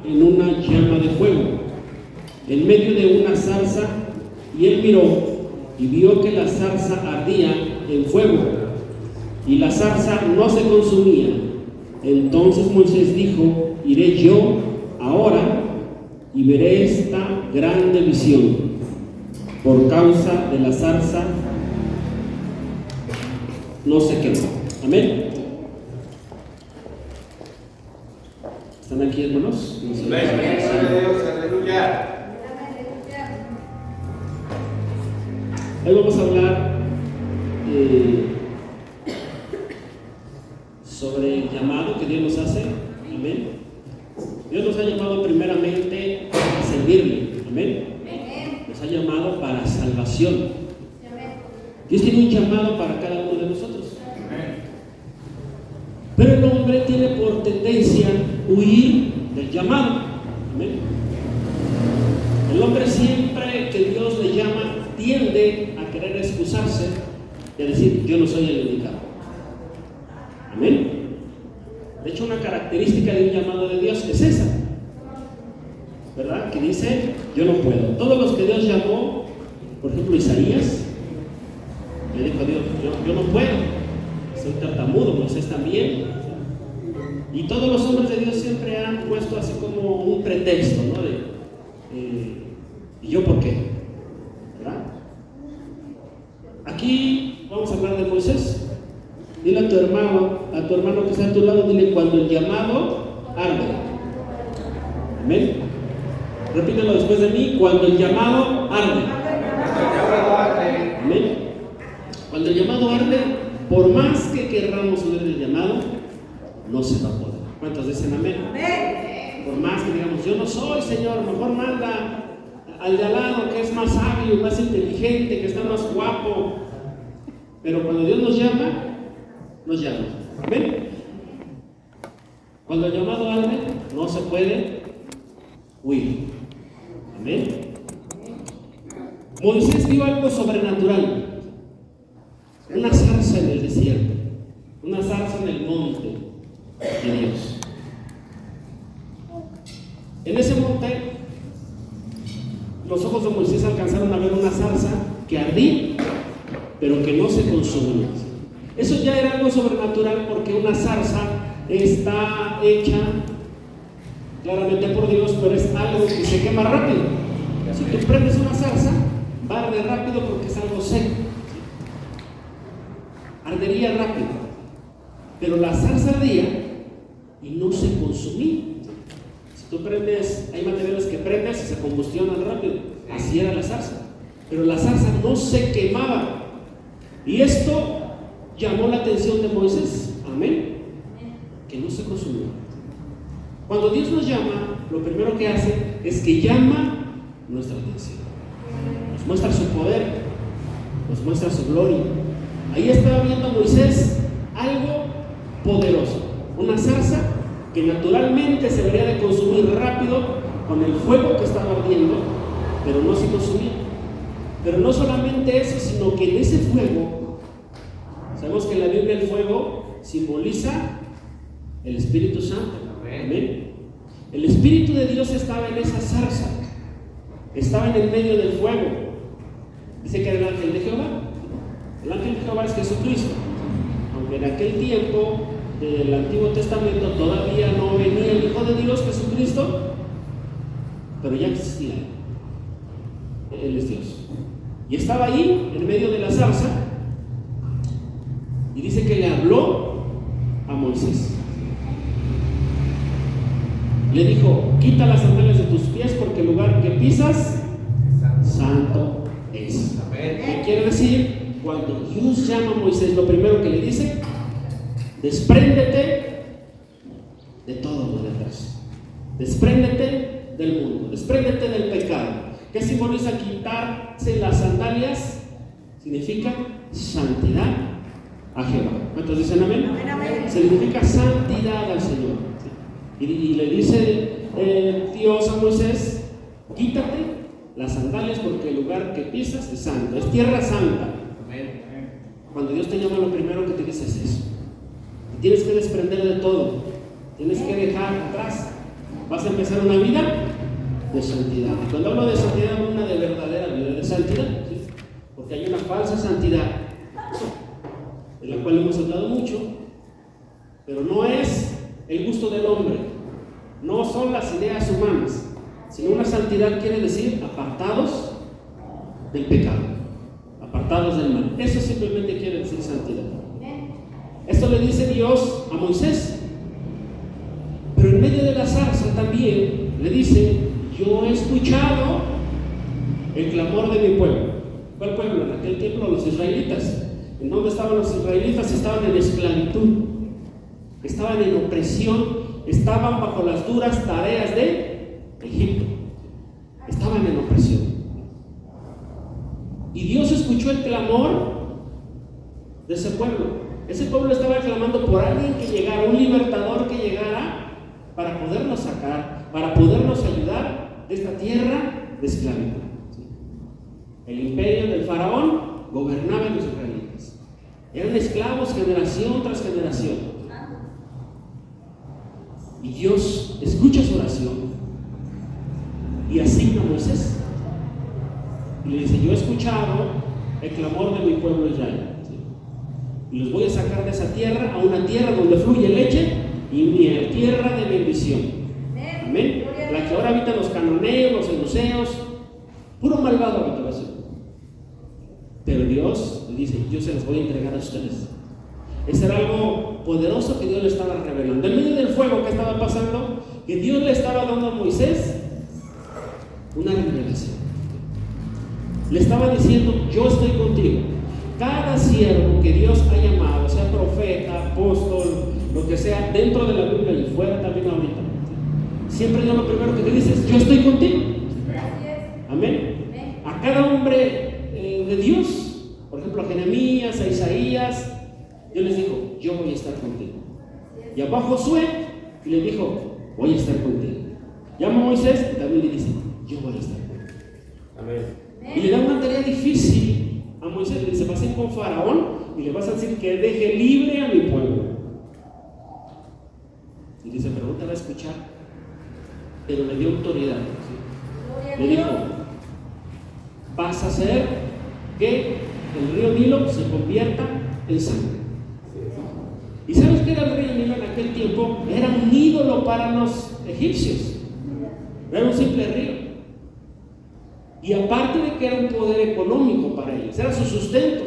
en una llama de fuego, en medio de una zarza, y él miró y vio que la zarza ardía en fuego, y la zarza no se consumía. Entonces Moisés dijo: iré yo ahora y veré esta grande visión. Por causa de la zarza no se quemó. Amén. ¿Están aquí, hermanos? Aleluya. Hoy vamos a hablar sobre el llamado que Dios nos hace. Amén. Dios nos ha llamado primeramente a servirle. Amén. Nos ha llamado para salvación. Dios tiene un llamado para cada uno de nosotros. Pero el hombre tiene por tendencia huir del llamado. Amén. El hombre, siempre que Dios le llama, tiende a querer excusarse y a decir: yo no soy el indicado. Amén. De hecho, una característica de un llamado de Dios es esa, ¿verdad? Que dice: yo no puedo. Todos los que Dios llamó, por ejemplo Isaías, le dijo a Dios: yo no puedo, soy tartamudo. Moisés también. Y todos los hombres de Dios siempre han puesto así como un pretexto, ¿no? ¿Y yo por qué? ¿Verdad? Aquí vamos a hablar de Moisés. Dile a tu hermano que está a tu lado, dile: cuando el llamado arde. Amén. Repítelo después de mí: cuando el llamado arde. Amén. Cuando el llamado arde, por más que querramos huir del llamado, no se va a poder. ¿Cuántos dicen amén? Amén. Por más que digamos: yo no soy, Señor, mejor manda al de al lado, que es más sabio, más inteligente, que está más guapo. Pero cuando Dios nos llama, nos llama. Amén. Cuando el llamado arde, no se puede huir. Amén. Moisés vio algo sobrenatural. Una zarza en el desierto, una zarza en el monte de Dios. En ese monte, los ojos de Moisés alcanzaron a ver una zarza que ardía, pero que no se consumía. Eso ya era algo sobrenatural, porque una zarza está hecha claramente por Dios, pero es algo que se quema rápido. Si tú prendes una zarza, va a arder rápido porque es algo seco. Ardería rápido, pero la zarza ardía y no se consumía. Si tú prendes, hay materiales que prendes y se combustionan rápido. Así era la zarza, pero la zarza no se quemaba. Y esto llamó la atención de Moisés. Amén. Que no se consumía. Cuando Dios nos llama, lo primero que hace es que llama nuestra atención. Nos muestra su poder, nos muestra su gloria. Ahí estaba viendo Moisés algo poderoso, una zarza que naturalmente se debería de consumir rápido con el fuego que estaba ardiendo, pero no se consumía. Pero no solamente eso, sino que en ese fuego, sabemos que en la Biblia el fuego simboliza el Espíritu Santo. Amén. El Espíritu de Dios estaba en esa zarza, estaba en el medio del fuego. Dice que era el ángel de Jehová. El ángel de Jehová es Jesucristo. Aunque en aquel tiempo del Antiguo Testamento todavía no venía el Hijo de Dios, Jesucristo, pero ya existía. Él es Dios. Y estaba ahí, en medio de la zarza, y dice que le habló a Moisés. Le dijo: quita las sandalias de tus pies, porque el lugar que pisas, santo es. ¿Qué quiere decir? Cuando Dios llama a Moisés, lo primero que le dice: despréndete de todo lo de atrás. Despréndete del mundo, despréndete del pecado. ¿Qué simboliza quitarse las sandalias? Significa santidad a Jehová. ¿Cuántos dicen amén? Amén, amén. Significa santidad al Señor. Y le dice Dios a Moisés: quítate las sandalias, porque el lugar que pisas es santo, es tierra santa. Amén. Cuando Dios te llama, lo primero que te dice es eso. Tienes que desprender de todo, tienes que dejar atrás Vas a empezar una vida de santidad. Y cuando hablo de santidad, hablo de una de verdadera vida de santidad, ¿sí? Porque hay una falsa santidad, de la cual hemos hablado mucho, pero no es el gusto del hombre, no son las ideas humanas, sino una santidad quiere decir apartados del pecado, apartados del mal. Eso simplemente quiere decir santidad. Esto le dice Dios a Moisés, pero en medio de la zarza también le dice: yo he escuchado el clamor de mi pueblo. ¿Cuál pueblo? En aquel tiempo los israelitas. ¿En dónde estaban los israelitas? Estaban en esclavitud, estaban en opresión, estaban bajo las duras tareas de Egipto, estaban en opresión. Y Dios escuchó el clamor de ese pueblo. Ese pueblo estaba clamando por alguien que llegara, un libertador que llegara para podernos sacar, para podernos ayudar de esta tierra de esclavitud. El imperio del faraón gobernaba a los israelitas. Eran esclavos generación tras generación. Y Dios escucha su oración y asigna a Moisés. Y le dice: yo he escuchado el clamor de mi pueblo Israel. Y los voy a sacar de esa tierra a una tierra donde fluye leche y miel, tierra de bendición. Amén. La que ahora habitan los cananeos, los jebuseos, puro malvado habitación. Pero Dios le dice: yo se las voy a entregar a ustedes. Ese era algo poderoso que Dios le estaba revelando. En medio del fuego que estaba pasando, que Dios le estaba dando a Moisés una revelación. Le estaba diciendo: yo estoy contigo. Cada siervo que Dios ha llamado, sea profeta, apóstol, lo que sea, dentro de la Biblia y fuera también ahorita, siempre Dios lo primero que te dice es: yo estoy contigo. Amén. A cada hombre de Dios, por ejemplo a Jeremías, a Isaías, Dios les dijo: yo voy a estar contigo. Y a Josué le dijo: voy a estar contigo. Llama a Moisés y también le dice: yo voy a estar contigo. Amén. Y le da una tarea difícil a Moisés. Le dice: vas a ir con Faraón y le vas a decir que deje libre a mi pueblo. Y dice: pero no te va a escuchar. Pero le dio autoridad, ¿sí? Le dijo: vas a hacer que el río Nilo se convierta en sangre. ¿Y sabes qué era el río Nilo en aquel tiempo? Era un ídolo para los egipcios. No era un simple río. Y aparte de que era un poder económico para ellos, era su sustento.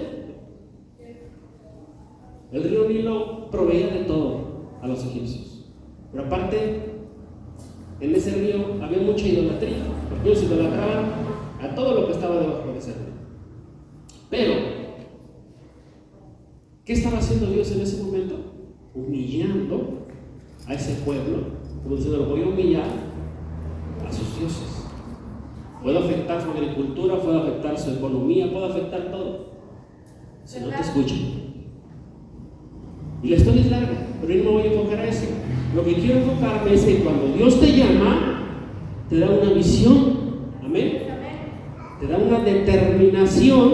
El río Nilo proveía de todo a los egipcios. Pero aparte, en ese río había mucha idolatría, porque ellos idolatraban a todo lo que estaba debajo de ese río. Pero, ¿qué estaba haciendo Dios en ese momento? Humillando a ese pueblo, como diciendo: lo voy a humillar a sus dioses. Puede afectar su agricultura, puede afectar su economía, puede afectar todo, si no te escuchan. Y la historia es larga, pero yo no me voy a enfocar a eso. Lo que quiero enfocarme es que cuando Dios te llama, te da una visión. Amén. Te da una determinación,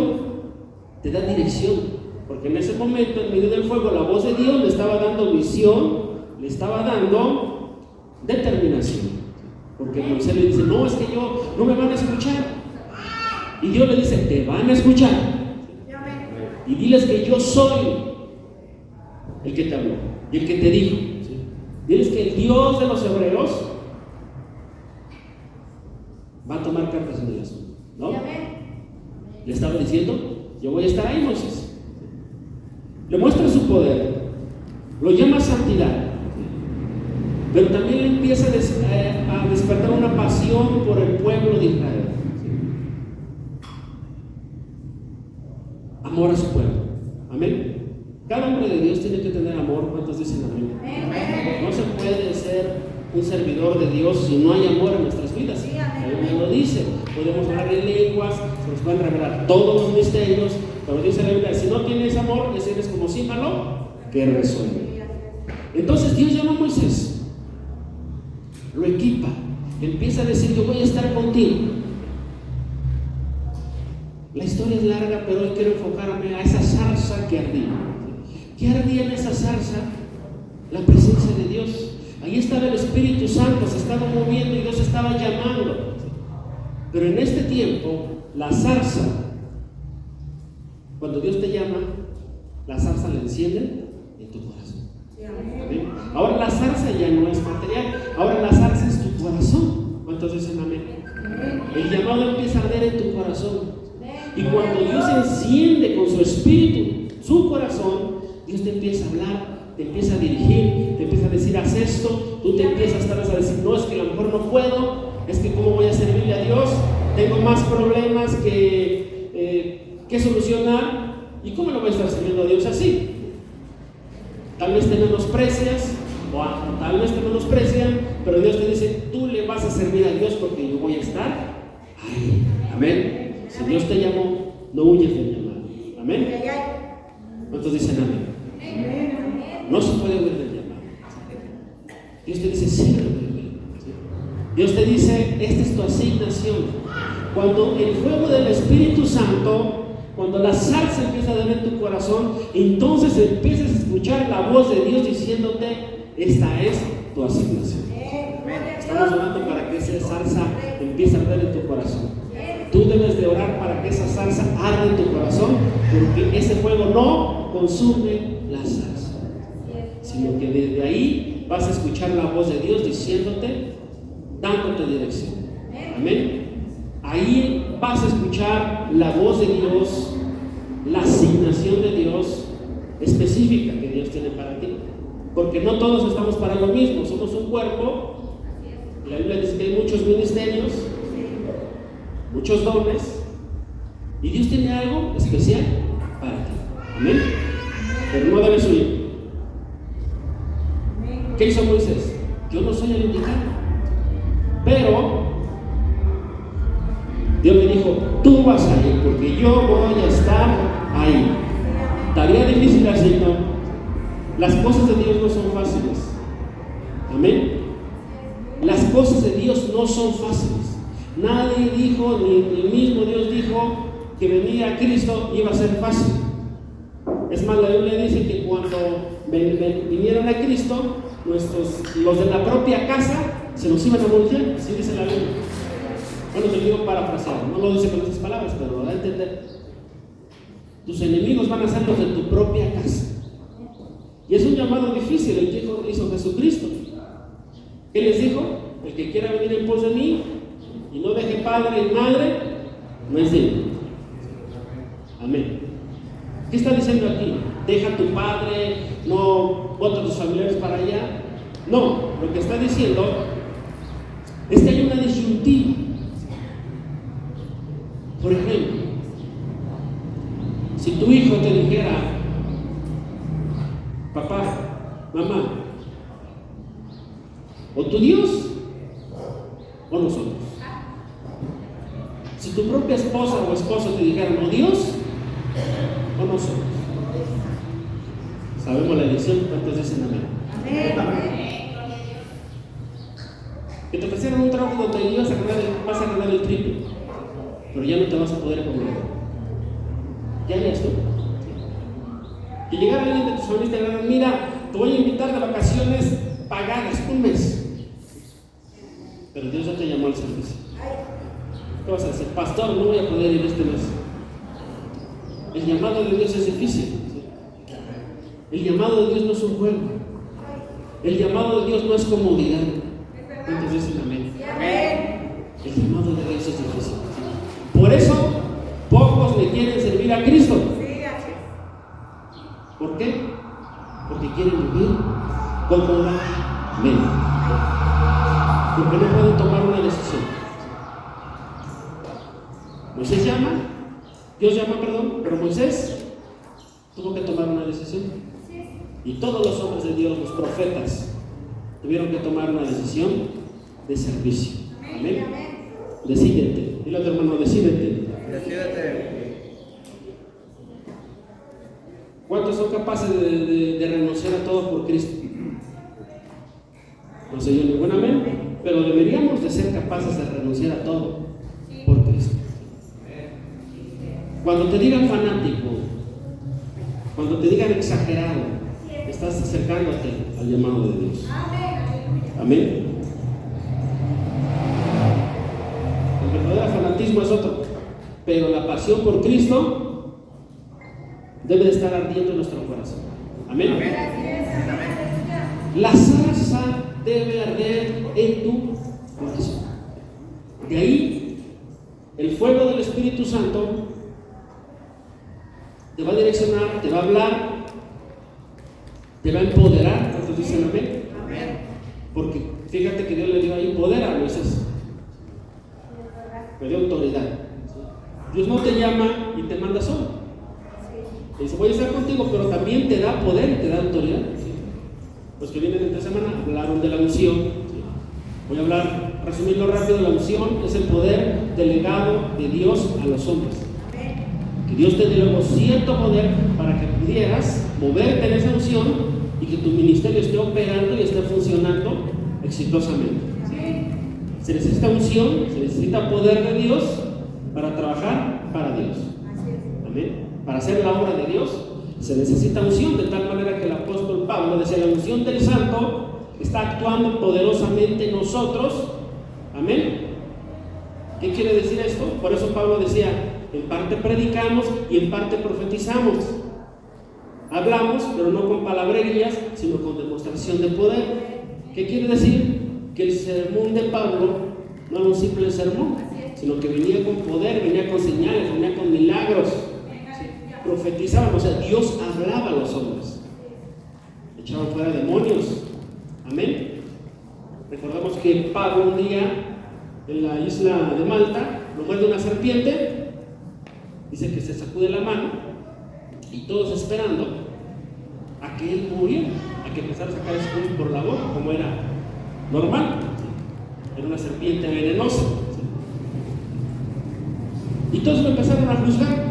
te da dirección. Porque en ese momento, en medio del fuego, la voz de Dios le estaba dando visión, le estaba dando determinación. Porque Moisés le dice: no, es que yo no me van a escuchar. Y Dios le dice: te van a escuchar. Y diles que yo soy el que te habló y el que te dijo. Diles que el Dios de los hebreos va a tomar cartas en el asunto, ¿no? Le estaba diciendo: yo voy a estar ahí, Moisés. Le muestra su poder, lo llama santidad, pero también le empieza a despertar una pasión por el pueblo de Israel. Amor a su pueblo. Amén. Cada hombre de Dios tiene que tener amor. ¿Cuántos dicen amén? No se puede ser un servidor de Dios si no hay amor en nuestras vidas. La Biblia lo dice. Podemos hablar en lenguas, se nos pueden revelar todos los misterios, pero dice la Biblia: si no tienes amor, ese eres como símbolo que resuelve. Entonces Dios llama a Moisés, lo equipa, empieza a decir: yo voy a estar contigo. La historia es larga, pero hoy quiero enfocarme a esa zarza que ardía. ¿Qué ardía en esa zarza? La presencia de Dios. Ahí estaba el Espíritu Santo, se estaba moviendo y Dios estaba llamando. Pero en este tiempo, la zarza, cuando Dios te llama, la zarza la enciende en tu corazón. ¿Amén? Ahora la zarza ya no es material, ahora la zarza es tu corazón. ¿Cuántos dicen amén? El llamado empieza a arder en tu corazón. Y cuando Dios enciende con su espíritu su corazón, Dios te empieza a hablar, te empieza a dirigir, te empieza a decir haz esto, tú te empiezas tal vez a decir no, es que a lo mejor no puedo, es que cómo voy a servirle a Dios, tengo más problemas que solucionar, y cómo lo voy a estar sirviendo a Dios así. Tal vez te menosprecias, o tal vez te menosprecian, pero Dios te dice tú le vas a servir a Dios porque yo voy a estar ahí. Amén. Si Dios te llamó, no huyes del llamado. Amén. ¿Cuántos dicen amén? No se puede huir del llamado. Dios te dice sírveme. Dios te dice esta es tu asignación. Cuando el fuego del Espíritu Santo, cuando la salsa empieza a dar en tu corazón, entonces empiezas a escuchar la voz de Dios diciéndote esta es tu asignación. Estamos orando para que esa salsa empiece a arder en tu corazón. Tú debes de orar para que esa salsa arde en tu corazón, porque ese fuego no consume la salsa, sino que desde ahí vas a escuchar la voz de Dios diciéndote, dándote dirección. Amén. Ahí vas a escuchar la voz de Dios, la asignación de Dios específica que Dios tiene para ti, porque no todos estamos para lo mismo, somos un cuerpo. La Biblia dice que hay muchos ministerios, muchos dones, y Dios tiene algo especial para ti. Amén. Pero no debes huir. ¿Qué hizo Moisés? Yo no soy el indicado, pero Dios le dijo, tú vas a ir porque yo voy a estar ahí. Tarea difícil así, ¿no? Las cosas de Dios no son fáciles. Amén. Las cosas de Dios no son fáciles. Nadie dijo, ni el mismo Dios dijo que venir a Cristo iba a ser fácil. Es más, la Biblia dice que cuando vinieron a Cristo, los de la propia casa se los iban a voltear. Así dice la Biblia. Bueno, te digo parafraseado, no lo dice con esas palabras, pero da a entender. Tus enemigos van a ser los de tu propia casa. Y es un llamado difícil el que hizo Jesucristo. ¿Qué les dijo? El que quiera venir en pos de mí y no deje padre y madre, no es digno. Amén. ¿Qué está diciendo aquí? Deja a tu padre, no bota a tus familiares para allá. No, lo que está diciendo es que hay una disyuntiva. Por ejemplo, si tu hijo te dijera, papá, mamá, o tu Dios o nosotros. Si tu propia esposa o esposo te dijeran, o Dios o nosotros. Sabemos la elección, ¿cuántos dicen amén? Amén. Que te ofrecieran un trabajo donde vas a ganar el triple, pero ya no te vas a poder congregar. ¿Qué harías tú? Que llegara alguien de tus familias y te dijeran, mira, te voy a invitar de vacaciones pagadas un mes. Pero Dios ya te llamó al servicio. ¿Qué vas a decir? Pastor, no voy a poder ir este mes. El llamado de Dios es difícil. El llamado de Dios no es un juego. El llamado de Dios no es comodidad. ¿Cuántos dicen amén? El llamado de Dios es difícil. Por eso, pocos le quieren servir a Cristo. ¿Por qué? Porque quieren vivir cómodamente. Porque no pueden tomar una decisión. Dios llama, pero Moisés tuvo que tomar una decisión. Y todos los hombres de Dios, los profetas, tuvieron que tomar una decisión de servicio. Amén. Decídete. Dile a tu hermano, decídete. ¿Cuántos son capaces de renunciar a todo por Cristo? No sé yo ningún amén, pero deberíamos de ser capaces de renunciar a todo por Cristo. Cuando te digan fanático, cuando te digan exagerado, estás acercándote al llamado de Dios. Amén. El verdadero fanatismo es otro, pero la pasión por Cristo debe de estar ardiendo en nuestro corazón. Amén. Amén. La zarza debe arder en tu corazón. De ahí, el fuego del Espíritu Santo te va a direccionar, te va a hablar, te va a empoderar. ¿Cuántos dicen amén? Amén. Porque fíjate que Dios le dio ahí poder a Moisés, le dio autoridad. Dios no te llama y te manda solo. Te dice, voy a estar contigo, pero también te da poder y te da autoridad. Los que vienen esta semana hablaron de la unción. Voy a hablar, resumirlo rápido. La unción es el poder delegado de Dios a los hombres. Que Dios te delegó cierto poder para que pudieras moverte en esa unción y que tu ministerio esté operando y esté funcionando exitosamente. Se necesita unción, se necesita poder de Dios para trabajar para Dios. Amén. Para hacer la obra de Dios se necesita unción, de tal manera que el apóstol Pablo decía: la unción del Santo está actuando poderosamente en nosotros. Amén. ¿Qué quiere decir esto? Por eso Pablo decía: en parte predicamos y en parte profetizamos. Hablamos, pero no con palabrerías, sino con demostración de poder. ¿Qué quiere decir? Que el sermón de Pablo no era un simple sermón, sino que venía con poder, venía con señales, venía con milagros. Profetizaban, o sea, Dios hablaba a los hombres, echaban fuera demonios. Amén. Recordamos que Pablo un día en la isla de Malta lo muerde una serpiente, dice que se sacude la mano y todos esperando a que él muriera, a que empezara a sacar espuma por la boca, como era normal. Era una serpiente venenosa. Y todos lo empezaron a juzgar.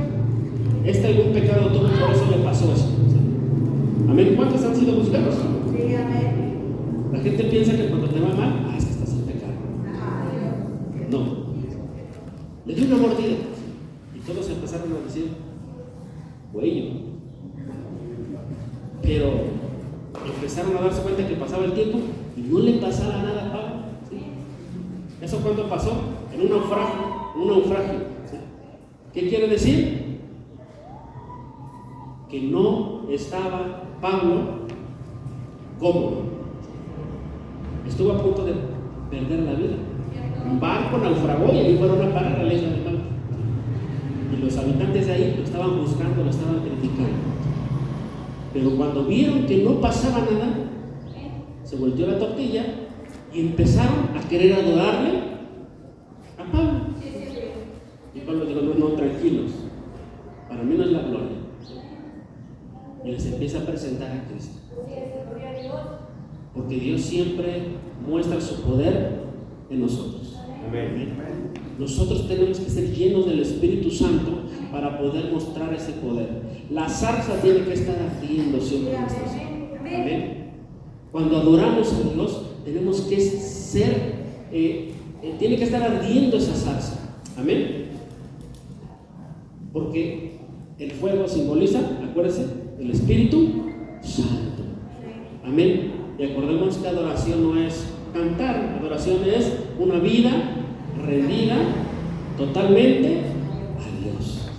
Algún pecado tuvo, por eso le pasó eso. Amén. ¿Cuántos han sido juzgados? Sí, amén. La gente piensa que cuando te va mal, es que estás en pecado. No. Le dio una mordida y todos empezaron a decir, güey. Pero empezaron a darse cuenta que pasaba el tiempo y no le pasaba nada a Pablo. ¿Sí? ¿Eso cuándo pasó? En un naufragio. ¿Sí? ¿Qué quiere decir? Que no estaba Pablo cómodo. Estuvo a punto de perder la vida. Un barco naufragó y ahí fueron a parar a la isla de Malta. Y los habitantes de ahí lo estaban buscando, lo estaban criticando. Pero cuando vieron que no pasaba nada, se volteó la tortilla y empezaron a querer adorarle a Pablo. Y Pablo dijo: no, tranquilos, para mí no es la gloria. Y les empieza a presentar a Cristo. Porque Dios siempre muestra su poder en nosotros. Amén. Nosotros tenemos que ser llenos del Espíritu Santo para poder mostrar ese poder. La zarza tiene que estar ardiendo siempre en nuestros. Amén. Cuando adoramos a Dios, tenemos que ser, tiene que estar ardiendo esa zarza. Amén. Porque el fuego simboliza, acuérdense, el Espíritu Santo. Amén. Y acordemos que adoración no es cantar, adoración es una vida rendida totalmente a Dios.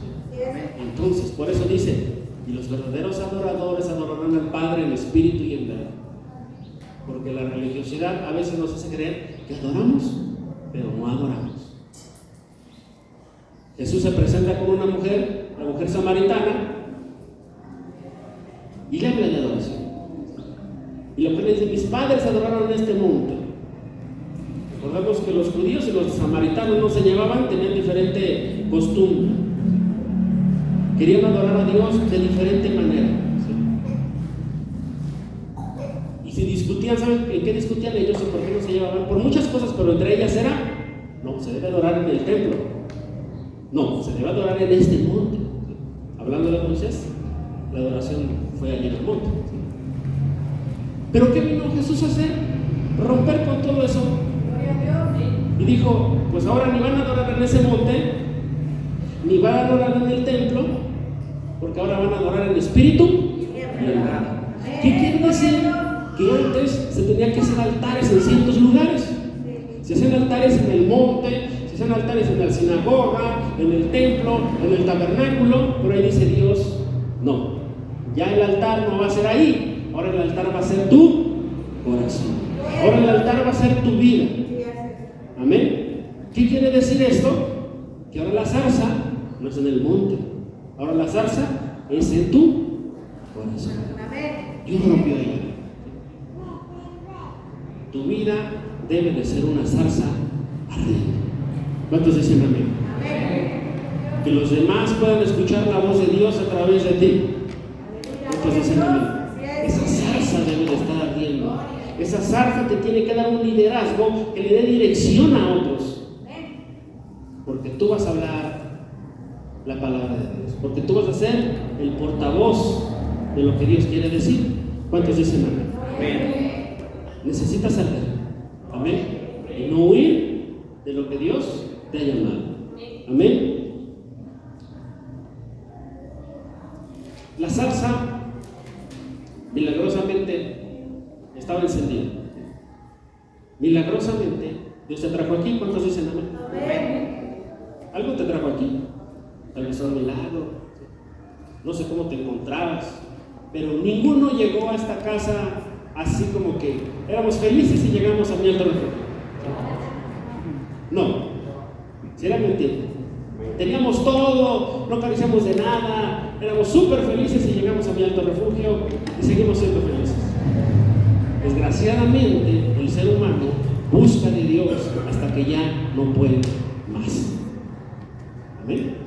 Entonces, por eso dice: y los verdaderos adoradores adorarán al Padre en espíritu y en verdad. Porque la religiosidad a veces nos hace creer que adoramos, pero no adoramos. Jesús se presenta con una mujer, la mujer samaritana, y le habla de adoración. Y la mujer le dice: mis padres adoraron en este monte. Recordemos que los judíos y los samaritanos no se llevaban, tenían diferente costumbre. Querían adorar a Dios de diferente manera. ¿Sí? Y si discutían, ¿saben en qué discutían ellos y por qué no se llevaban? Por muchas cosas, pero entre ellas era: no, se debe adorar en el templo. No, se debe adorar en este monte. Hablando de Moisés, la adoración fue allí en el monte. ¿Sí? Pero ¿qué vino Jesús a hacer? Romper con todo eso. Y dijo: pues ahora ni van a adorar en ese monte, ni van a adorar en el templo, porque ahora van a adorar en espíritu y en verdad. ¿Qué quiere decir? que antes se tenía que hacer altares en ciertos lugares. Se hacían altares en el monte, se hacían altares en la sinagoga, en el templo, en el tabernáculo, pero ahí dice Dios, no, ya el altar no va a ser ahí, ahora el altar va a ser tu corazón, ahora el altar va a ser tu vida. Amén. ¿Qué quiere decir esto? Que ahora la zarza no es en el monte, ahora la zarza es en tu corazón. Dios rompió ahí. Tu vida debe de ser una zarza ardiente. ¿Cuántos dicen amén? Que los demás puedan escuchar la voz de Dios a través de ti. ¿Cuántos dicen amén? Esa zarza debe de estar ardiendo. Esa zarza te tiene que dar un liderazgo que le dé dirección a otros. Porque tú vas a hablar la palabra de Dios. Porque tú vas a ser el portavoz de lo que Dios quiere decir. ¿Cuántos dicen amén? Amén. Necesitas arder. Amén. Y no huir de lo que Dios te ha llamado. Amén. La zarza milagrosamente estaba encendida. Milagrosamente Dios te trajo aquí. ¿Cuántos dicen amén? Amén. Algo te trajo aquí. Tal vez un milagro. No sé cómo te encontrabas, pero ninguno llegó a esta casa así como que éramos felices y llegamos a mi alto refugio. No, si era mentira. Teníamos todo, no carecíamos de nada, éramos súper felices y llegamos a mi alto refugio y seguimos siendo felices. Desgraciadamente, el ser humano busca de Dios hasta que ya no puede más. Amén.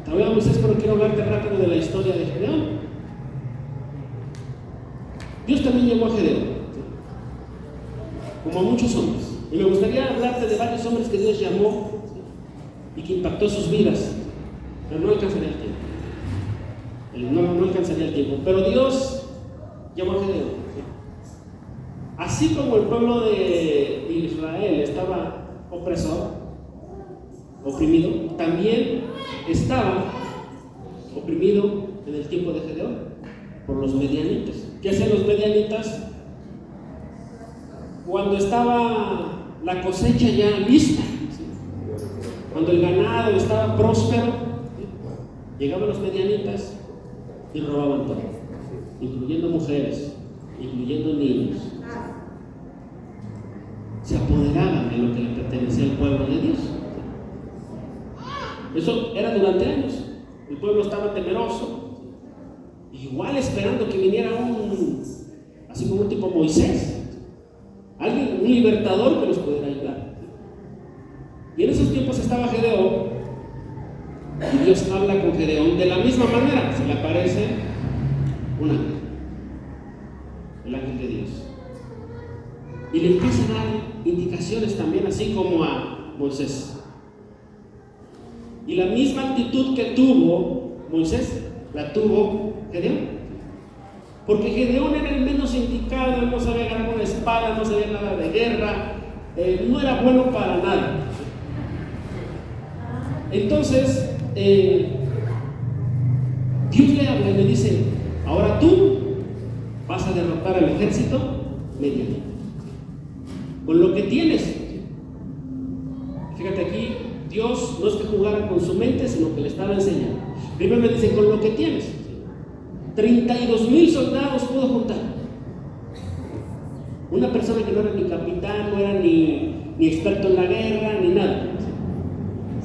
Todavía Moisés, pero quiero hablarte rápido de la historia de Gedeón. Dios también llamó a Gedeón, como a muchos hombres. Y me gustaría hablarte de varios hombres que Dios llamó y que impactó sus vidas, pero no alcanzaría el tiempo. No alcanzaría el tiempo. Pero Dios llamó a Gedeón. Así como el pueblo de Israel estaba oprimido, también estaba oprimido en el tiempo de Gedeón por los medianitas. ¿Qué hacían los medianitas? Cuando estaba la cosecha ya lista, cuando el ganado estaba próspero, llegaban los medianitas y robaban todo, incluyendo mujeres, incluyendo niños. Se apoderaban de lo que le pertenecía al pueblo de Dios. Eso era durante años. El pueblo estaba temeroso, igual esperando que viniera así como un tipo Moisés, alguien, un libertador que los pudiera ayudar. Y en esos tiempos estaba Gedeón, y Dios habla con Gedeón de la misma manera. Se le aparece un ángel, el ángel de Dios, y le empieza a dar indicaciones también, así como a Moisés. Y la misma actitud que tuvo Moisés, la tuvo Gedeón. Porque Gedeón era el menos indicado, él no sabía agarrar una espada, no sabía nada de guerra, no era bueno para nada. Entonces, Dios le habla y le dice: ahora tú vas a derrotar al ejército medianito con lo que tienes. Fíjate aquí, Dios no es que jugara con su mente, sino que le estaba enseñando. Primero le dice: con lo que tienes. 32,000 soldados pudo juntar. Una persona que no era ni capitán, no era ni experto en la guerra, ni nada.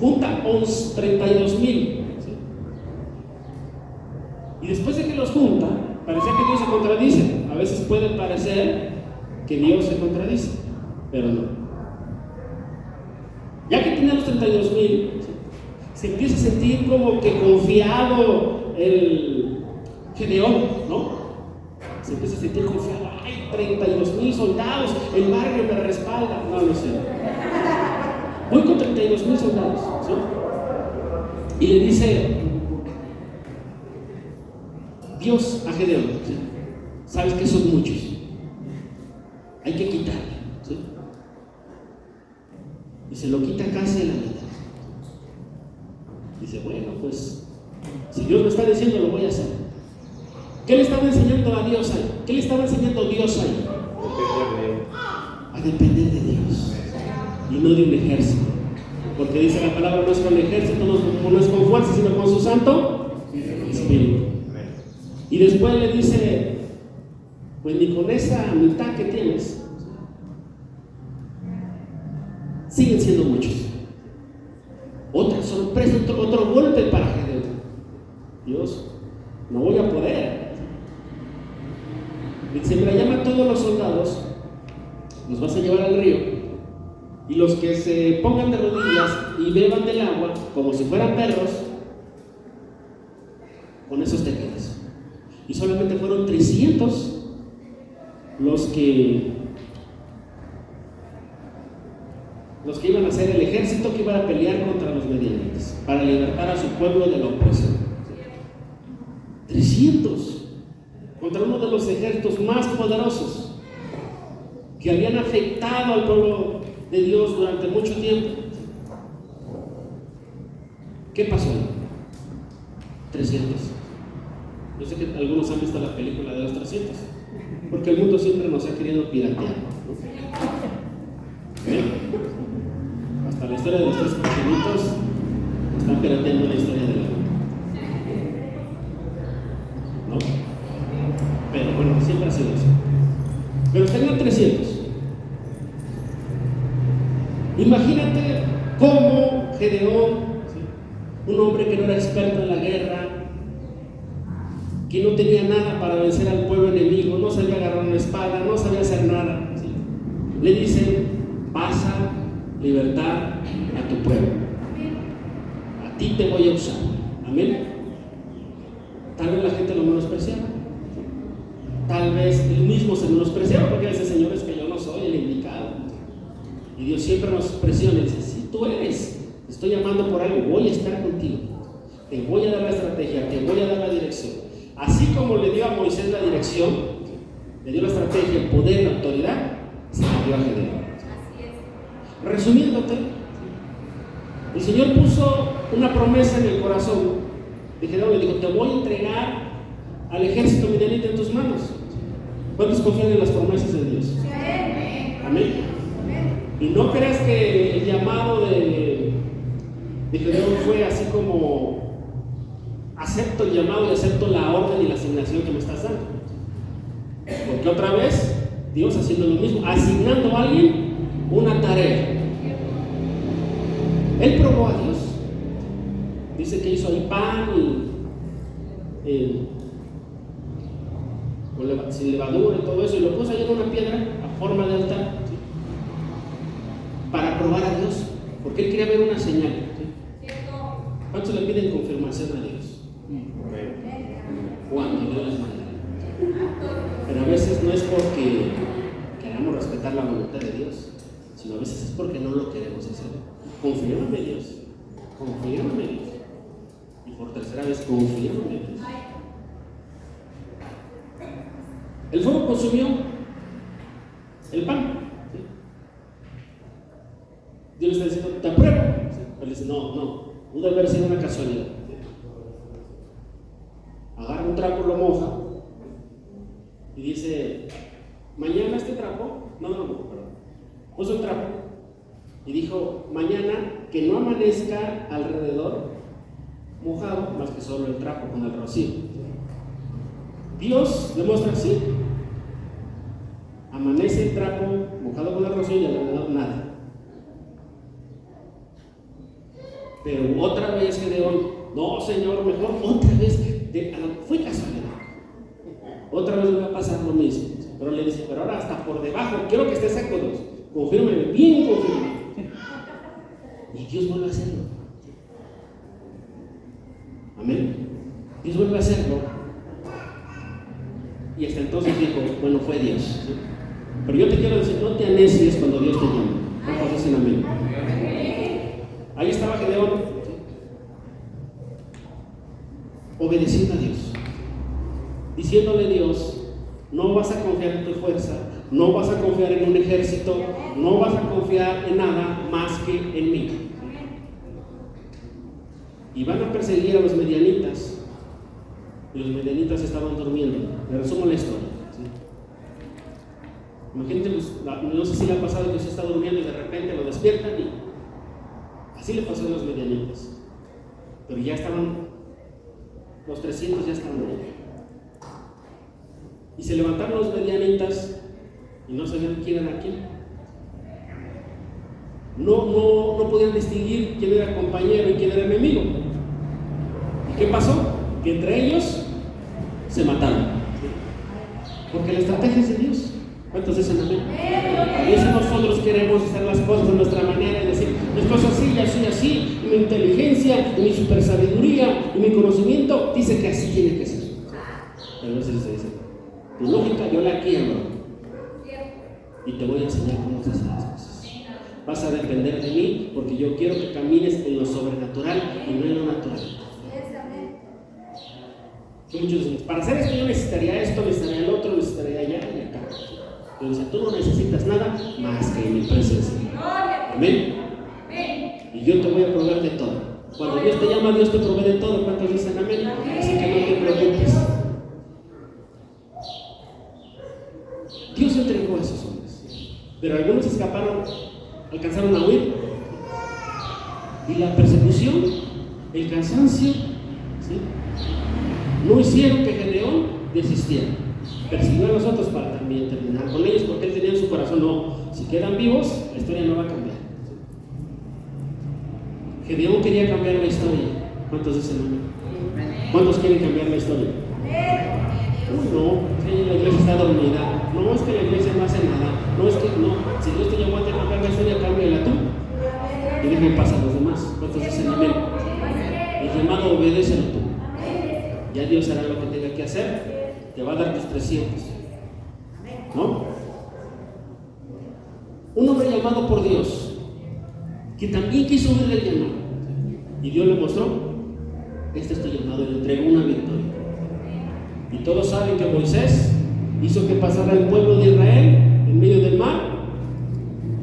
Junta 32,000. Y después de que los junta, parecía que Dios se contradice. A veces puede parecer que Dios se contradice, pero no. Ya que tiene los 32,000, se empieza a sentir como que confiado el Gedeón, ¿no? Se empieza a sentir confiado. ¡Ay, 32,000 soldados! El barrio me respalda. No sé. Voy con 32,000 soldados, ¿sí? Y le dice Dios a Gedeón: ¿sí? Sabes que son muchos, hay que quitarle, ¿sí? Y se lo quita casi a la mitad. Dice: bueno, pues si Dios me está diciendo, lo voy a hacer. ¿Qué le estaba enseñando a Dios ahí? ¿Qué le estaba enseñando Dios ahí? A depender de Dios y no de un ejército. Porque dice la palabra, no es con ejército, no es con fuerza, sino con su Santo Espíritu. Y después le dice, pues ni con esa mitad que tienes, siguen siendo muchos. Otra sorpresa, otro golpe para Gedeón. Dios, no voy a poder. Dice, mira, llama a todos los soldados, los vas a llevar al río, y los que se pongan de rodillas y beban del agua como si fueran perros, con esos te quedas. Y solamente fueron 300 los que iban a ser el ejército que iba a pelear contra los medianitas para libertar a su pueblo de la opresión. 300 contra uno de los ejércitos más poderosos que habían afectado al pueblo de Dios durante mucho tiempo. ¿Qué pasó? 300. Yo sé que algunos han visto la película de los 300, porque el mundo siempre nos ha querido piratear, ¿no? Hasta la historia de los 3 pequeñitos están pirateando la historia de la vida, ¿no? Pero bueno, siempre ha sido eso. Pero tenían 300. Imagínate cómo Gedeón, un hombre que no era experto en la guerra, que no tenía nada para vencer al pueblo enemigo, no sabía agarrar una espada, no sabía hacer nada, ¿sí? Le dicen, vas a libertar a tu pueblo, a ti te voy a usar. Amén. Tal vez la gente lo menospreciaba, tal vez él mismo se menospreciaba, porque dice, Señor, es que yo no soy el indicado. Y Dios siempre nos presiona y dice, si tú eres, te estoy llamando por algo, voy a estar contigo, te voy a dar la estrategia, te voy a dar la dirección. Así como le dio a Moisés la dirección, le dio la estrategia, el poder, la autoridad, se la dio a Gedeón. Resumiéndote, el Señor puso una promesa en el corazón de Gedeón, le dijo, te voy a entregar al ejército midianita en tus manos. ¿Cuántos confían en las promesas de Dios? Amén. Y no creas que el llamado de Gedeón fue así como acepto el llamado y acepto la orden y la asignación que me estás dando. Porque otra vez Dios haciendo lo mismo, asignando a alguien una tarea. Él probó a Dios. Dice que hizo ahí pan y sin levadura y todo eso, y lo puso ahí en una piedra a forma de altar, ¿sí? Para probar a Dios, porque él quería ver una señal, ¿sí? ¿Cuántos le piden confirmación a Dios? Cuando Dios les manda. Pero a veces no es porque queramos respetar la voluntad de Dios, sino a veces es porque no lo queremos hacer. Confíame Dios, confíame Dios. Y por tercera vez, confíame Dios. El fuego consumió el pan, ¿sí? Dios le está diciendo, te apruebo, ¿sí? Pero le dice, no, pudo haber sido una casualidad, ¿sí? Agarra un trapo, lo moja y dice, mañana este trapo, no lo mojo, perdón, puso el trapo y dijo, mañana que no amanezca alrededor mojado, más que solo el trapo con el rocío. Dios demuestra así, amanece el trapo mojado con el rocío y alrededor nada. Pero otra vez Gedeón, no Señor, mejor otra vez, fue casualidad, otra vez me va a pasar lo mismo. Pero le dice, pero ahora hasta por debajo, quiero que esté seco, Dios, confírmeme, bien confírmeme. Y Dios vuelve a hacerlo. Amén. Dios vuelve a hacerlo. Y hasta entonces dijo, bueno, fue Dios, ¿sí? Pero yo te quiero decir, no te anecies cuando Dios te llama. ¿Cuántos dicen amén? Ahí estaba Gedeón, ¿sí? Obedeciendo a Dios, diciéndole a Dios, no vas a confiar en tu fuerza, no vas a confiar en un ejército, no vas a confiar en nada más que en mí. Y van a perseguir a los medianitas y los medianitas estaban durmiendo. Le resumo la historia. ¿Sí? Imagínate, pues, no sé si le ha pasado que usted está durmiendo y de repente lo despiertan y así le pasó a los medianitas. Pero ya estaban, los 300 ya estaban ahí. Y se levantaron los medianitas y no sabían quién era quién. No podían distinguir quién era compañero y quién era enemigo. ¿Y qué pasó? Que entre ellos se mataron. Porque la estrategia es de Dios. ¿Cuántos dicen amén? A veces nosotros queremos hacer las cosas de nuestra manera y decir, esto es así, así, así, y mi inteligencia, y mi super sabiduría, y mi conocimiento dice que así tiene que ser. A veces se dice, tu lógica yo la quiebro y te voy a enseñar cómo se hacen las cosas. Vas a depender de mí porque yo quiero que camines en lo sobrenatural y no en lo natural. Y muchos dicen, para hacer esto yo necesitaría esto, necesitaría el otro, necesitaría allá y acá. Pero dice, tú no necesitas nada más que mi presencia. Amén. Y yo te voy a proveer de todo. Cuando Dios te llama, Dios te provee de todo. ¿Cuántos dicen amén? Así que no te preocupes. Dios entregó a esos hombres. Pero algunos escaparon, alcanzaron a huir. Y la persecución, el cansancio, ¿sí?, no hicieron que Gedeón desistiera. Persiguió a los otros para también terminar con ellos, porque él tenía en su corazón, no, si quedan vivos, la historia no va a cambiar. Gedeón quería cambiar la historia. ¿Cuántos dicen amén? ¿Cuántos quieren cambiar la historia? No, sí, la iglesia está dormida. No, es que la iglesia no hace nada. No, es que no. Si Dios te llamó a cambiar la historia, cámbiala tú. Y deja en paz a los demás. ¿Cuántos dicen amén? El llamado, obedécelo tú. Ya Dios hará lo que tenga que hacer. Te va a dar tus 300. ¿No? Un hombre llamado por Dios, que también quiso oír el llamado. Y Dios le mostró, este es tu llamado, y le entregó una victoria. Y todos saben que Moisés hizo que pasara el pueblo de Israel en medio del mar.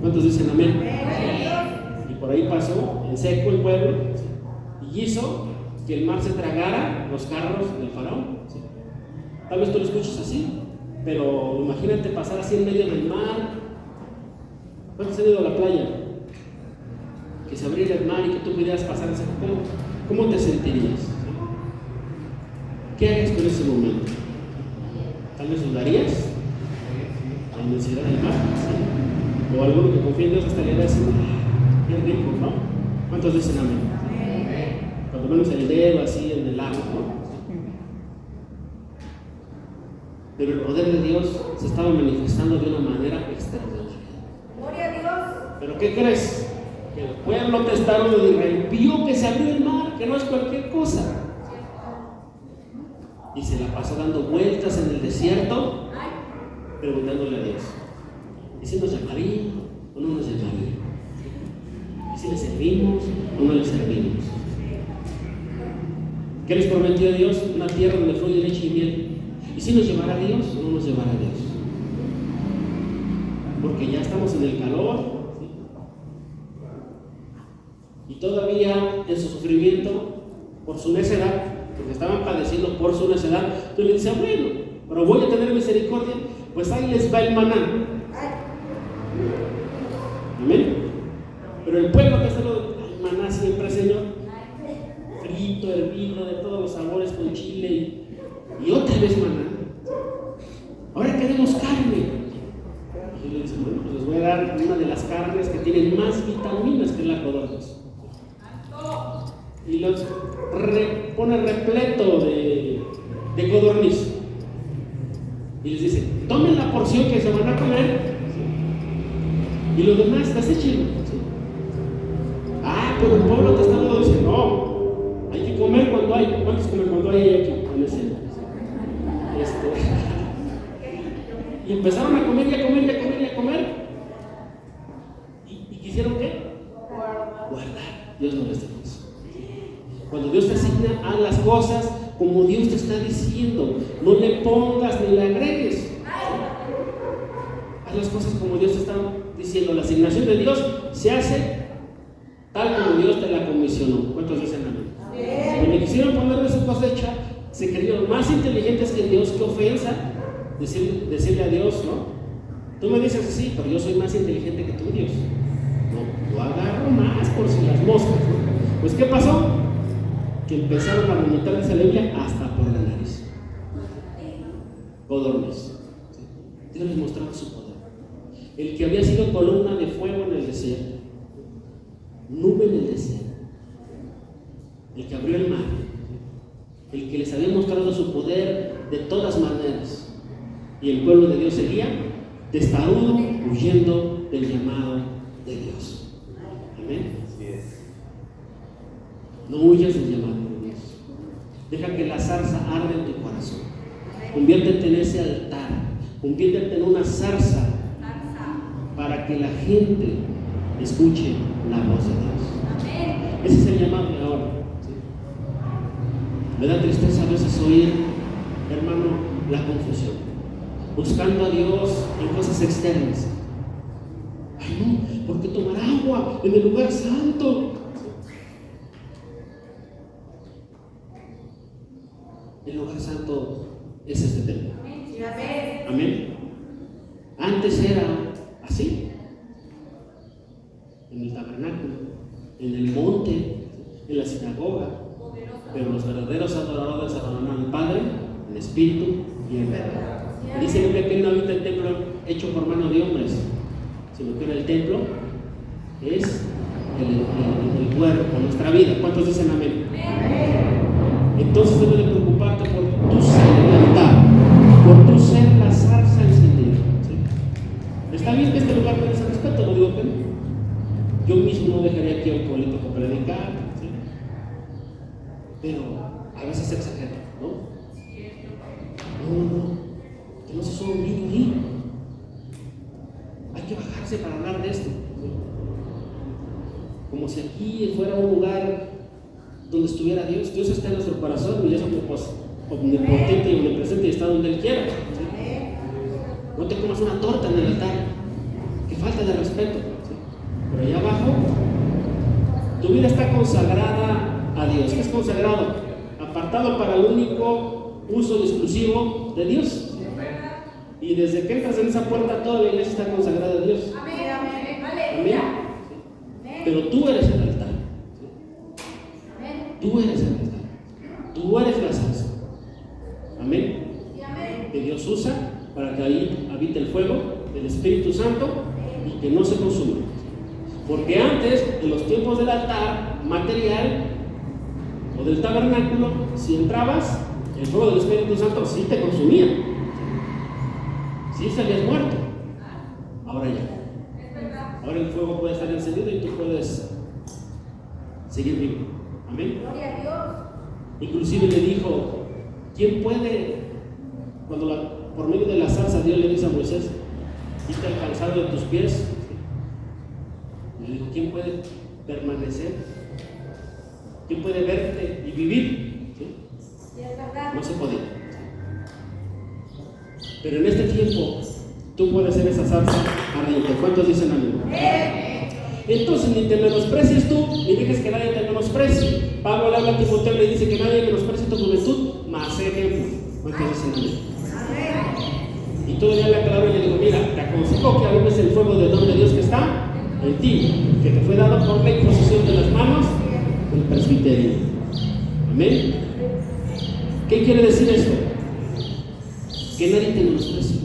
¿Cuántos dicen amén? Y por ahí pasó en seco el pueblo y hizo que el mar se tragara los carros del faraón. ¿Sí? Tal vez tú lo escuches así, pero imagínate pasar así en medio del mar. ¿Cuántos han ido a la playa? Que se abriera el mar y que tú pudieras pasar ese. ¿Cómo te sentirías? ¿Qué harías con ese momento? Tal vez dudarías la inmensidad del mar, ¿sí? O alguno que confía en Dios estaría diciendo, qué rico, ¿no? ¿Cuántos dicen amén? Cuando menos el dedo así en el agua, ¿no? Pero el poder de Dios se estaba manifestando de una manera extraordinaria. ¡Gloria a Dios! ¿Pero qué crees? Que el pueblo testarudo de Israel vio que se abrió el mar, que no es cualquier cosa. Y se la pasó dando vueltas en el desierto, preguntándole a Dios: ¿y si nos llamaría o no nos llamaría? ¿Y si le servimos o no le servimos? ¿Qué les prometió Dios? Una tierra donde fluye leche y miel. ¿Y si nos llevará Dios o no nos llevará Dios? Porque ya estamos en el calor, ¿sí? Y todavía en su sufrimiento, por su necedad, porque estaban padeciendo por su necedad, tú le dices, bueno, pero voy a tener misericordia, pues ahí les va el maná. Amén. Pero el pueblo que está el maná siempre, Señor, frito, hervido, de todos los sabores, con chile y otra vez maná. Ahora queremos carne. Y le dice, bueno, pues les voy a dar una de las carnes que tienen más vitaminas, que es la codorniz. Y los pone repleto de codorniz. Y les dice, tomen la porción que se van a comer, y los demás desechen. Ah, pero el pueblo te está dando, dice, no, hay que comer cuando hay. ¿Cuántos comen cuando hay aquí? En ese. Y empezaron a comer y a comer y a comer y a comer. ¿Y quisieron qué? Guardar. Dios no les da eso. Cuando Dios te asigna, haz las cosas como Dios te está diciendo. No le pongas ni le agregues. Haz las cosas como Dios te está diciendo. La asignación de Dios se hace tal como Dios te la comisionó. ¿Cuántos dicen amén? Cuando le quisieron poner de su cosecha, Se creyeron más inteligentes que Dios. Qué ofensa decirle a Dios, ¿no? Tú me dices así, pero yo soy más inteligente que tú, Dios. No, lo agarro más por si las moscas, ¿no? Pues ¿qué pasó? Que empezaron a vomitar esa Biblia hasta por la nariz. Codorniz. Dios les mostraba su poder. El que había sido columna de fuego en el desierto, nube en el desierto, el que abrió el mar, el que les había mostrado su poder de todas maneras, y el pueblo de Dios seguía testarudo, huyendo del llamado de Dios. Amén. No huyas del llamado de Dios. Deja que la zarza arde en tu corazón. Conviértete en ese altar. Conviértete en una zarza para que la gente escuche la voz de Dios. Ese es el llamado de ahora. ¿Sí? Me da tristeza a veces oír, hermano, la confusión. Buscando a Dios en cosas externas. Ay, no, porque tomar agua en el lugar santo. El lugar santo es este templo. Amén. Antes era así, en el tabernáculo, en el monte, en la sinagoga, pero los verdaderos adoradores adoraron al Padre en espíritu y en verdad. Dice la Biblia que no habita el templo hecho por mano de hombres, sino que el templo es el cuerpo, nuestra vida. ¿Cuántos dicen amén? Entonces debes de preocuparte por tu ser el altar, por tu ser la zarza encendida. ¿Sí? Está bien que este lugar merece respeto, no digo que no. Yo mismo no dejaría aquí a un político predicar, ¿sí? Pero a veces exagera, ¿no? No. Que no se sube un niño ahí. Hay que bajarse para hablar de esto. Como si aquí fuera un lugar donde estuviera Dios. Dios está en nuestro corazón y es omnipotente y omnipresente y está donde Él quiera. ¿Sí? No te comas una torta en el altar. Que falta de respeto. ¿Sí? Pero allá abajo, tu vida está consagrada a Dios. ¿Qué es consagrado? Apartado para el único uso y exclusivo de Dios. Y desde que entras en esa puerta, toda la iglesia está consagrada a Dios. Amén. Pero tú eres el altar. Tú eres el altar. Tú eres la zarza. Amén. Que Dios usa para que ahí habite el fuego del Espíritu Santo y que no se consuma. Porque antes, en los tiempos del altar material o del tabernáculo, si entrabas, el fuego del Espíritu Santo sí te consumía. Sí salías muerto. Ahora ya. Ahora el fuego puede estar encendido y tú puedes seguir vivo. Amén. Gloria a Dios. Inclusive le dijo, ¿quién puede, cuando por medio de la zarza Dios le dice a Moisés, quita el calzado de tus pies? Y le dijo, ¿quién puede permanecer? ¿Quién puede verte y vivir? ¿Sí? Sí, es verdad. No se podía. Pero en este tiempo tú puedes ser esa zarza ardiente. ¿Cuántos dicen amén? Entonces ni te menosprecies tú, ni dejes que nadie te menosprecie. Pablo le habla a Timoteo y le dice que nadie menosprecie tu juventud, mas ejemplo. ¿Cuántos dicen amén? Y todavía le aclaró y le dijo, mira, te aconsejo que avives el fuego del don de Dios que está en ti, que te fue dado por la imposición de las manos del presbiterio. Amén. ¿Qué quiere decir esto? Que nadie te menosprecie.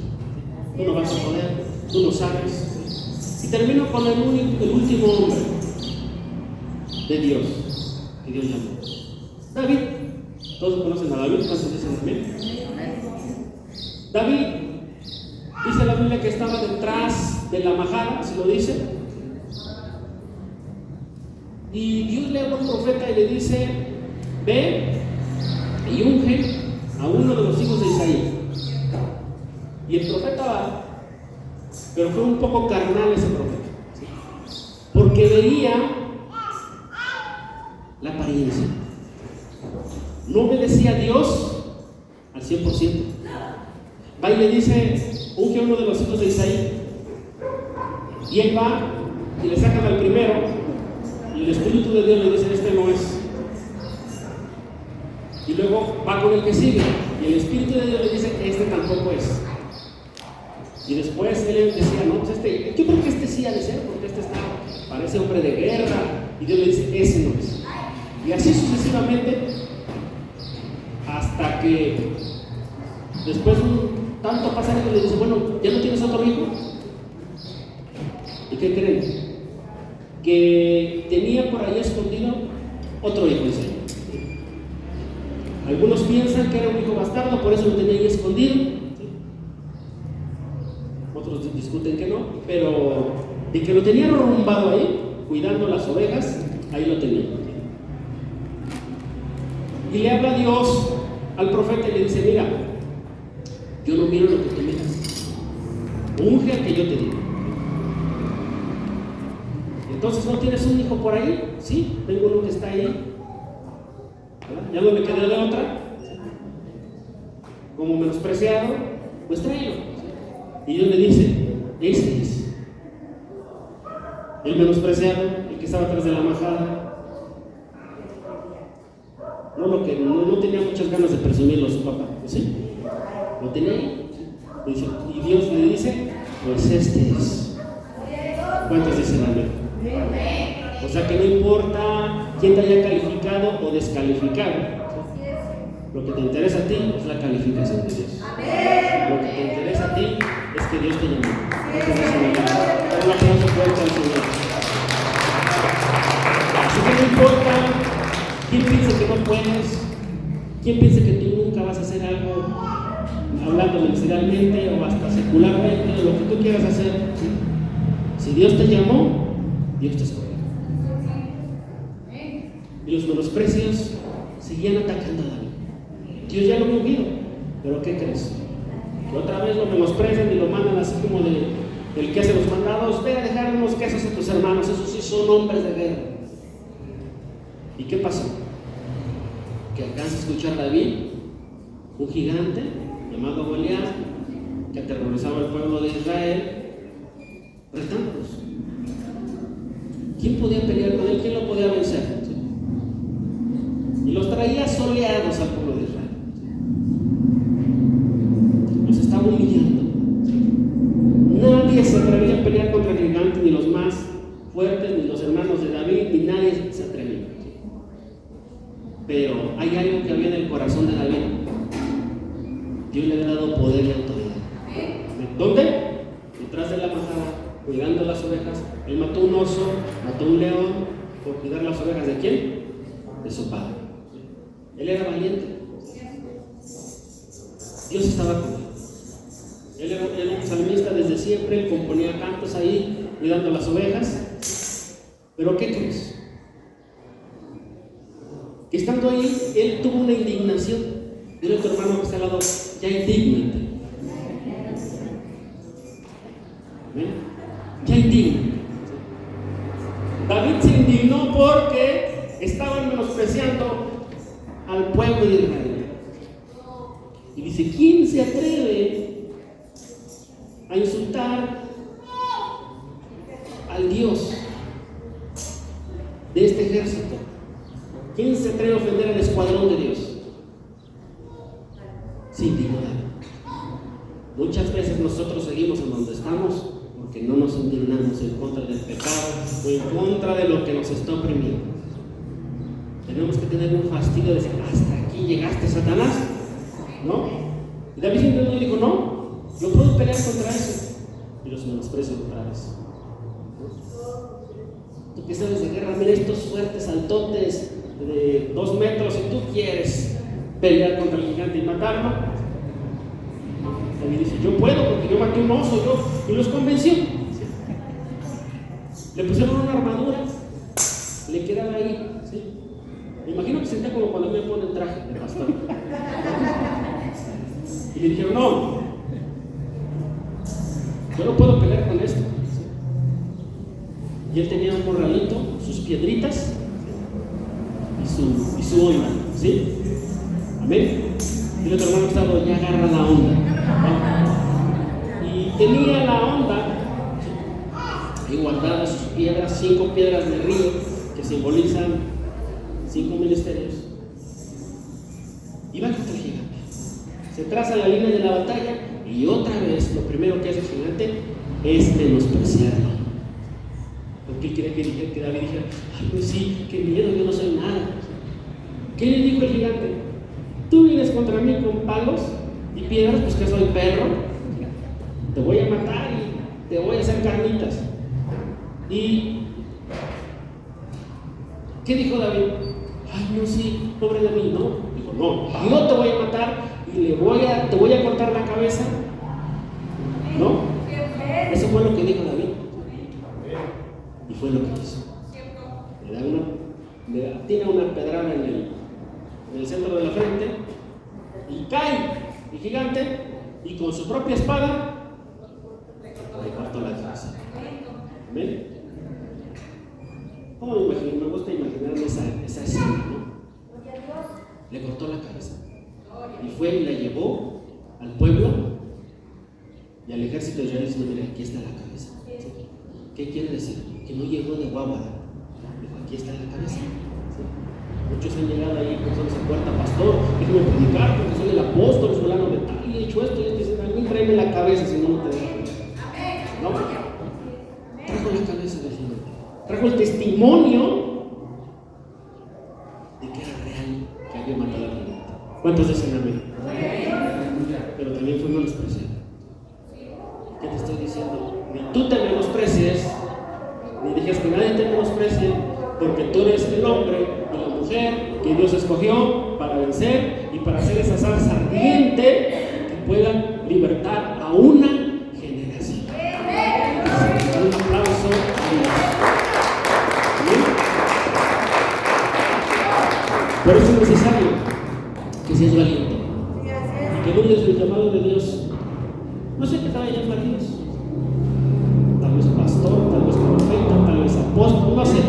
Tú no vas a poder, tú lo sabes. Y termino con el último hombre de Dios, que Dios llamó. David. Todos conocen a David, ¿cuántos dicen amén? David, dice la Biblia que estaba detrás de la majada, así lo dice. Y Dios le habla a un profeta y le dice, ve y unge a uno de los hijos de Isaí. Y el profeta va, pero fue un poco carnal ese profeta, ¿sí? Porque veía la apariencia. No obedecía a Dios al 100%. Va y le dice, unge a uno de los hijos de Isaí. Y él va y le sacan al primero. Y el Espíritu de Dios le dice, este no es. Y Y luego va con el que sigue. Y el Espíritu de Dios le dice, este tampoco es. Y después él decía, no, pues yo creo que este sí ha de ser, porque parece hombre de guerra. Y Dios le dice, ese no es. Y así sucesivamente, hasta que después tanto pasa que le dice, bueno, ¿ya no tienes otro hijo? ¿Y qué creen? Que tenía por ahí escondido otro hijo, dice. Algunos piensan que era un hijo bastardo, por eso lo tenía ahí escondido. Otros discuten que no, pero de que lo tenía arrumbado ahí, cuidando las ovejas, ahí lo tenía. Y le habla Dios al profeta y le dice, mira, yo no miro lo que tú miras, unge al que yo te digo. Entonces, ¿no tienes un hijo por ahí? Sí, tengo uno que está ahí. ¿Verdad? Ya no me quedé de otra. Como menospreciado, pues tráelo. Y Dios le dice, ese es. El menospreciado, el que estaba atrás de la majada. No tenía muchas ganas de presumirlo su papá, ¿sí? Lo tenía ahí. Y Dios le dice, pues este es. ¿Cuántos dicen amén? O sea que no importa quién te haya calificado o descalificado, lo que te interesa a ti es la calificación de Dios. Lo que te interesa a ti es que Dios te llamó. Un aplauso fuerte al Señor. Así que no importa quién piensa que no puedes, quién piensa que tú nunca vas a hacer algo, hablando mencionalmente o hasta secularmente, lo que tú quieras hacer. Si Dios te llamó, Dios te escogió. Y los menosprecios seguían atacando a David. Dios ya lo había ungido, pero ¿qué crees? Que otra vez lo menosprecian y lo mandan así como del que hace los mandados. Ve a dejar unos quesos a tus hermanos, esos sí son hombres de guerra. ¿Y qué pasó? Que alcanza a escuchar David, un gigante llamado Goliat, que aterrorizaba al pueblo de Israel, retándolos. ¿Quién podía pelear con él? ¿Quién lo podía vencer? ¿Sí? Y los traía soleados al pueblo de Israel. ¿Sí? Los estaba humillando. ¿Sí? Nadie se atrevía a pelear contra el gigante, ni los más fuertes, ni los hermanos de David, ni nadie se atrevía. ¿Sí? Pero hay algo que había en el corazón de David. Dios le había dado poder y autoridad. ¿Dónde? Detrás de la majada, cuidando las ovejas. Él mató un oso, mató un león por cuidar las ovejas. ¿De quién? De su padre. Él era valiente. Dios estaba con él. Él era un salmista desde siempre, él componía cantos ahí, cuidando las ovejas. Pero ¿qué crees? Que estando ahí, él tuvo una indignación. Dile a tu hermano que está al lado, ya indígnate. ¿Ven? Ya indígnate. David se indignó porque estaban menospreciando al pueblo de Israel. Y dice, ¿quién se atreve a insultar al Dios de este ejército? ¿Quién se atreve a ofender al escuadrón de Dios? Se indignó. Muchas veces nosotros seguimos en donde estamos porque no nos indignamos en contra del pecado o en contra de lo que nos está oprimiendo. Tenemos que tener un fastidio de decir, hasta aquí llegaste, Satanás, ¿no? Y David siempre dijo, no, yo puedo pelear contra eso. Y los menosprecio otra vez. Tú que sabes de guerra, mira estos fuertes saltotes de 2 metros y tú quieres pelear contra el gigante y matarlo. David dice, yo puedo porque yo maté un oso, y los convenció. Le pusieron una armadura, le quedaba ahí, ¿sí? Me imagino que sentía como cuando me ponen traje de pastor. Y le dijeron, no, yo no puedo pelear con esto. Y él tenía un morralito, sus piedritas y su onda, ¿sí? Amén. Y el otro hermano estaba, ya agarra la onda, ¿no? Y tenía la onda y guardadas sus piedras, 5 piedras de río que simbolizan 5 ministerios. y va contra el gigante. Se traza la línea de la batalla y otra vez lo primero que hace el gigante es menospreciarlo. ¿Por qué cree que David dijera, ay, pues sí, qué miedo, yo no soy nada? ¿Qué le dijo el gigante? Tú vienes contra mí con palos y piedras, pues que soy perro, te voy a matar y te voy a hacer carnitas. ¿Y qué dijo David? Ay, no, sí, pobre de mí, ¿no? Dijo, no, yo te voy a matar y te voy a cortar la cabeza. ¿No? Eso fue lo que dijo David. Y fue lo que hizo. Le atina una pedrada en el centro de la frente y cae el gigante y con su propia espada le cortó la cabeza. ¿Ven? ¿Cómo me imagino? Me gusta imaginarme esa escena, ¿no? Le cortó la cabeza y fue y la llevó al pueblo y al ejército de Israel diciendo, mira, aquí está la cabeza. ¿Qué quiere decir? Que no llegó de guábara. Dijo, aquí está la cabeza. ¿Sí? Muchos han llegado ahí pensando esa puerta, pastor, déjame predicar porque soy el apóstol, es fulano de tal, y he hecho esto, y ellos dicen, a mí tráeme la cabeza, si no, no te dejo. ¿No? Trajo la cabeza del Señor. Trajo el testimonio de que era real, que había matado a la gente. ¿Cuántos dicen amén? Pero también fue menospreciado. ¿Qué te estoy diciendo? Ni tú te menosprecies, ni dejes que nadie te menosprecie, porque tú eres el hombre y la mujer que Dios escogió para vencer y para hacer esa salsa ardiente que pueda libertar a una generación. Un aplauso a Dios. Por eso es necesario que seas valiente y que dudes del llamado de Dios. No sé qué te vaya a llamar Dios. Tal vez pastor, tal vez profeta, tal vez apóstol, no sé.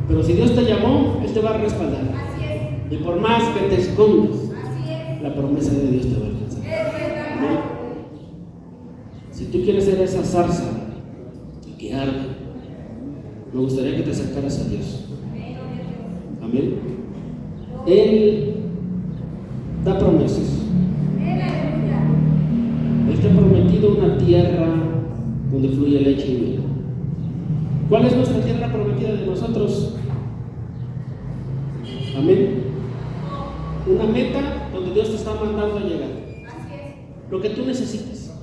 Pero si Dios te llamó, Él te va a respaldar. Y por más que te escondas, la promesa de Dios te va a alcanzar. ¿No? Si tú quieres ser esa zarza que arde, me gustaría que te acercaras a Dios. Amén. Él da promesas. Él te ha prometido una tierra donde fluye leche y miel. ¿Cuál es nuestra tierra prometida de nosotros? Amén. Una meta donde Dios te está mandando a llegar. Lo que tú necesites.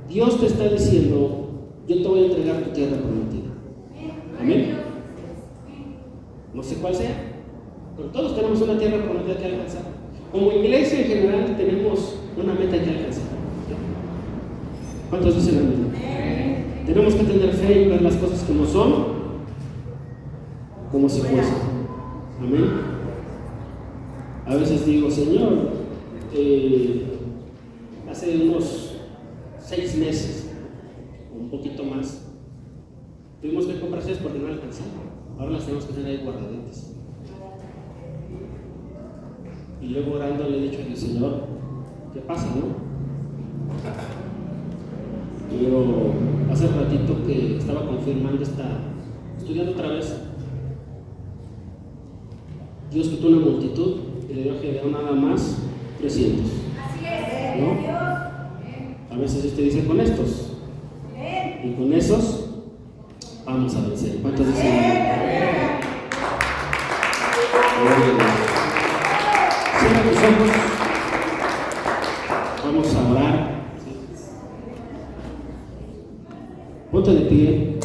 Dios te está diciendo, yo te voy a entregar tu tierra prometida. Amén. No sé cuál sea, pero todos tenemos una tierra prometida que alcanzar. Como iglesia en general tenemos una meta que alcanzar. ¿Cuántos dicen amén? Tenemos que tener fe y ver las cosas como son, como si fuesen. Amén. A veces digo, Señor, hace unos 6 meses, o un poquito más, tuvimos que comprar 6 porque no alcanzaban. Ahora las tenemos que tener ahí guardaditas. Y luego orando le he dicho al Señor, ¿qué pasa, no? Yo hace ratito que estaba confirmando estudiando otra vez. Dios quitó una multitud y le dio a Gedeón nada más 300. Así es, ¿no? Dios. A veces usted dice con estos. Y con esos vamos a vencer. ¿Cuántos dicen? Cierra tus ojos. Vamos a orar. Ponte de pie.